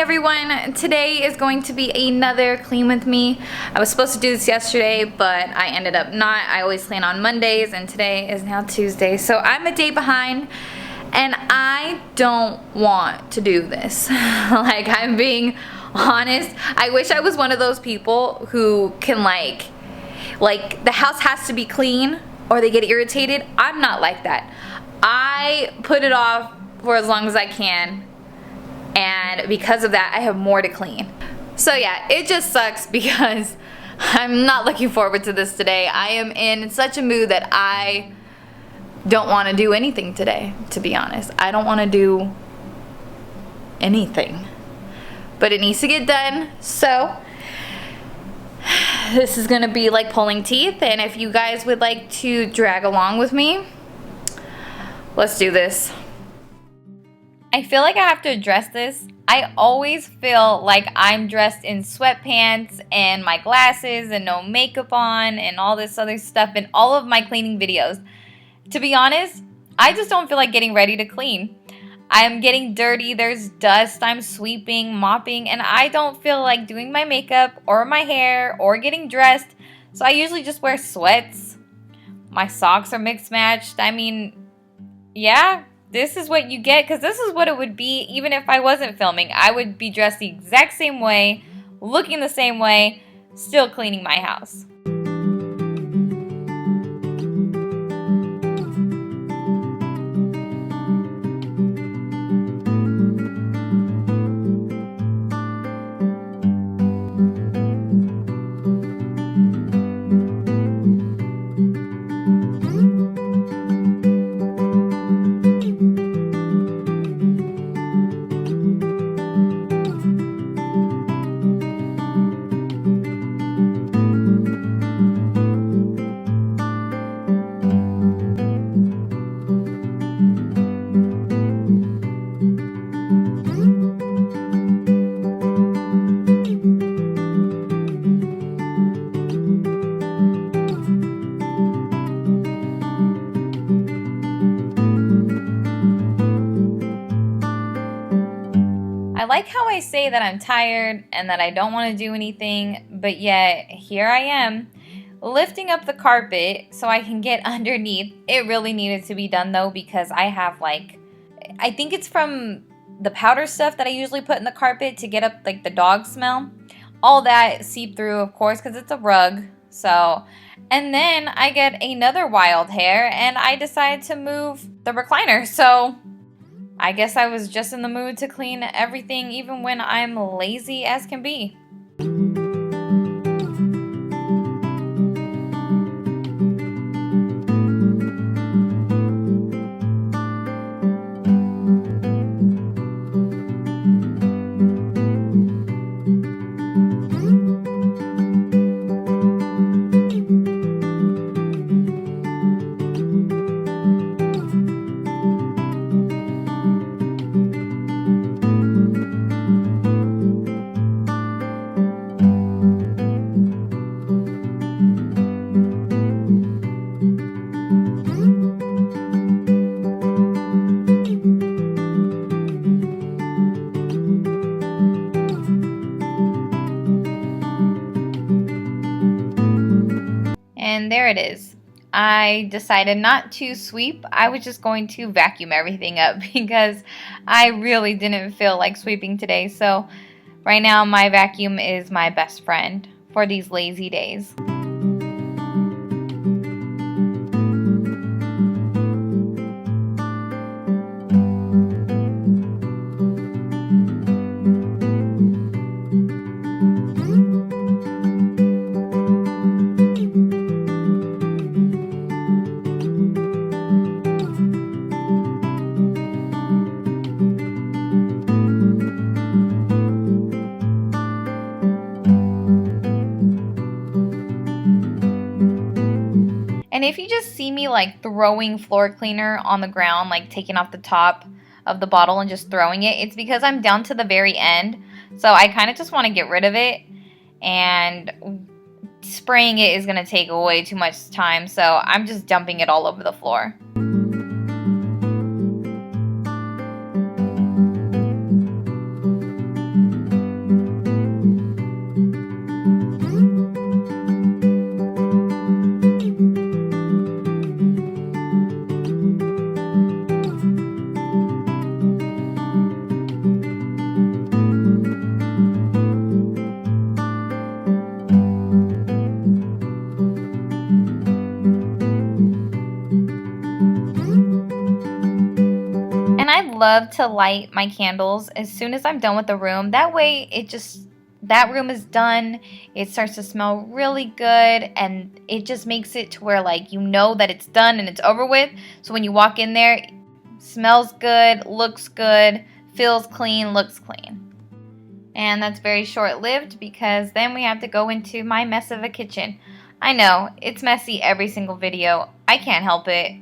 everyone. Today is going to be another clean with me. I was supposed to do this yesterday, but I ended up not. I always clean on Mondays, and today is now Tuesday, so I'm a day behind, and I don't want to do this. Like, I'm being honest. I wish I was one of those people who can like the house has to be clean or they get irritated. I'm not like that. I put it off for as long as I can, and because of that I have more to clean. So yeah, it just sucks because I'm not looking forward to this today. I am in such a mood that I don't want to do anything today, to be honest. I don't want to do anything, but it needs to get done. So this is gonna be like pulling teeth, and if you guys would like to drag along with me, let's do this. I feel like I have to address this. I always feel like I'm dressed in sweatpants and my glasses and no makeup on and all this other stuff in all of my cleaning videos. To be honest, I just don't feel like getting ready to clean. I'm getting dirty, there's dust, I'm sweeping, mopping, and I don't feel like doing my makeup or my hair or getting dressed. So I usually just wear sweats. My socks are mixed matched. I mean, yeah. This is what you get, because this is what it would be even if I wasn't filming. I would be dressed the exact same way, looking the same way, still cleaning my house. I like how I say that I'm tired and that I don't want to do anything, but yet here I am lifting up the carpet so I can get underneath. It really needed to be done though, because I have I think it's from the powder stuff that I usually put in the carpet to get up like the dog smell. All that seeped through, of course, because it's a rug. So, and then I get another wild hair and I decide to move the recliner. So I guess I was just in the mood to clean everything even when I'm lazy as can be. And there it is. I decided not to sweep. I was just going to vacuum everything up because I really didn't feel like sweeping today. So right now my vacuum is my best friend for these lazy days. And if you just see me like throwing floor cleaner on the ground, like taking off the top of the bottle and just throwing it, it's because I'm down to the very end. So I kind of just want to get rid of it, and spraying it is going to take way too much time. So I'm just dumping it all over the floor. love to light my candles as soon as I'm done with the room. That way that room is done. It starts to smell really good, and it just makes it to where like you know that it's done and it's over with. So when you walk in there, it smells good, looks good, feels clean, looks clean. And that's very short-lived because then we have to go into my mess of a kitchen. I know, it's messy every single video. I can't help it.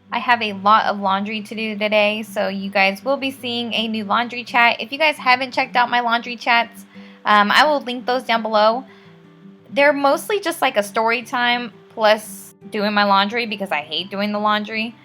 I have a lot of laundry to do today, so you guys will be seeing a new laundry chat. If you guys haven't checked out my laundry chats, I will link those down below. They're mostly just like a story time plus doing my laundry because I hate doing the laundry.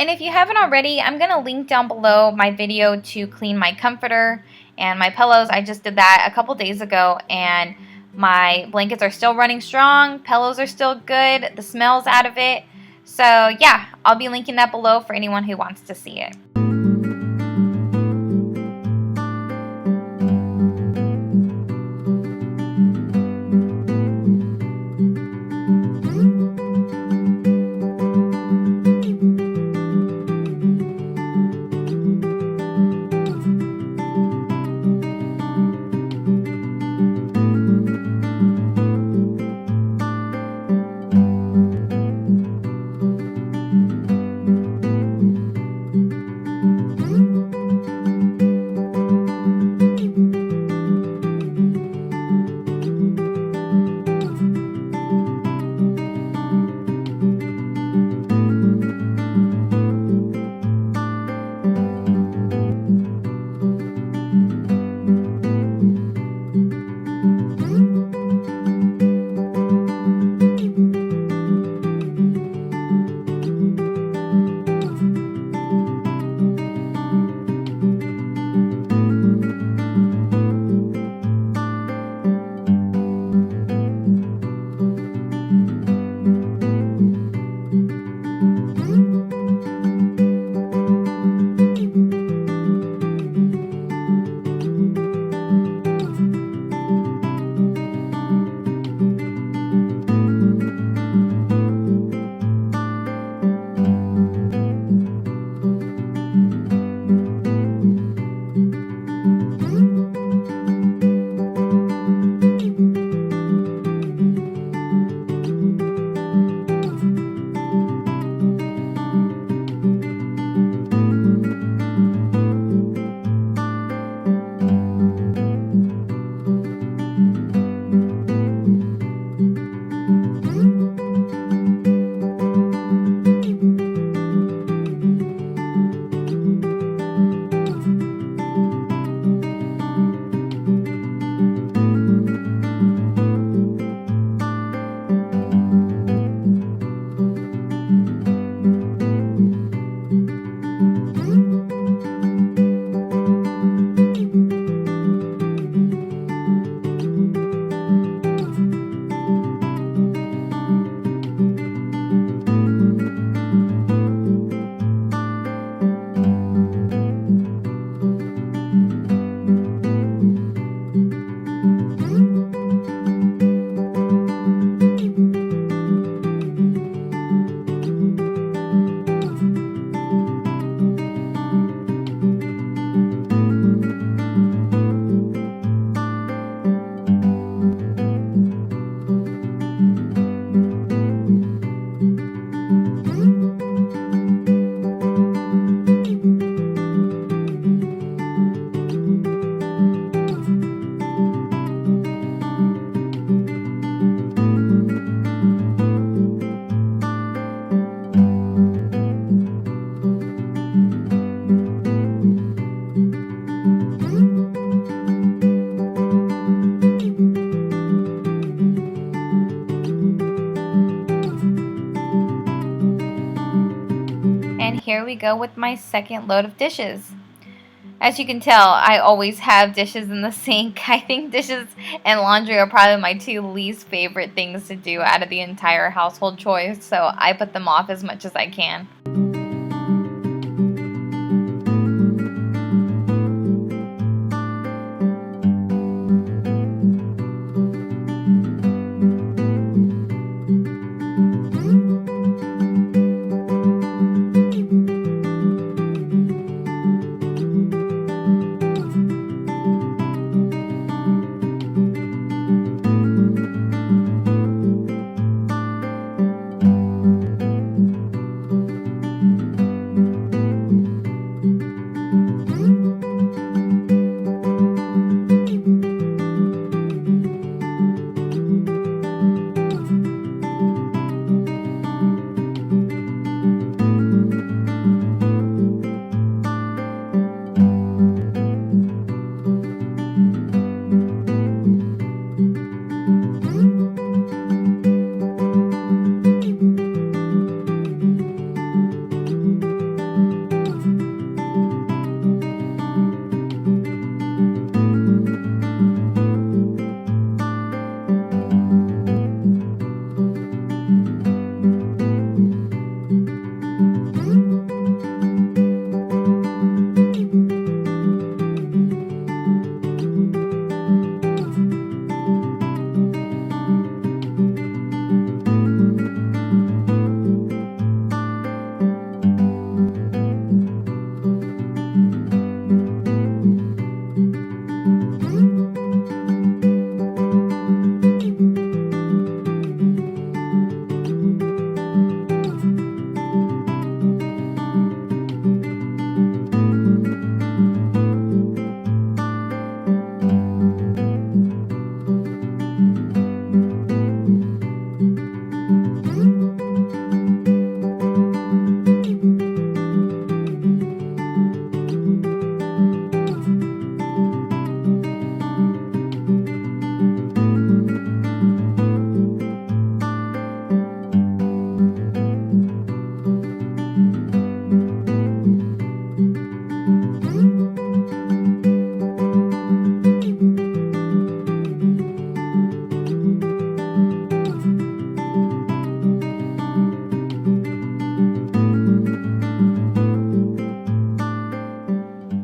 And if you haven't already, I'm going to link down below my video to clean my comforter and my pillows. I just did that a couple days ago, and my blankets are still running strong. Pillows are still good. The smell's out of it. So yeah, I'll be linking that below for anyone who wants to see it. here we go with my second load of dishes. As you can tell, I always have dishes in the sink. I think dishes and laundry are probably my two least favorite things to do out of the entire household chores, so I put them off as much as I can.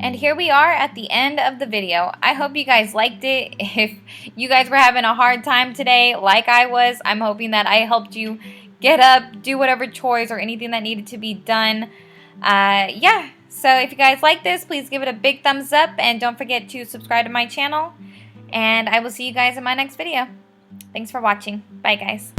And here we are at the end of the video. I hope you guys liked it. If you guys were having a hard time today, like I was, I'm hoping that I helped you get up, do whatever chores or anything that needed to be done. Yeah, so if you guys like this, please give it a big thumbs up and don't forget to subscribe to my channel. And I will see you guys in my next video. Thanks for watching. Bye, guys.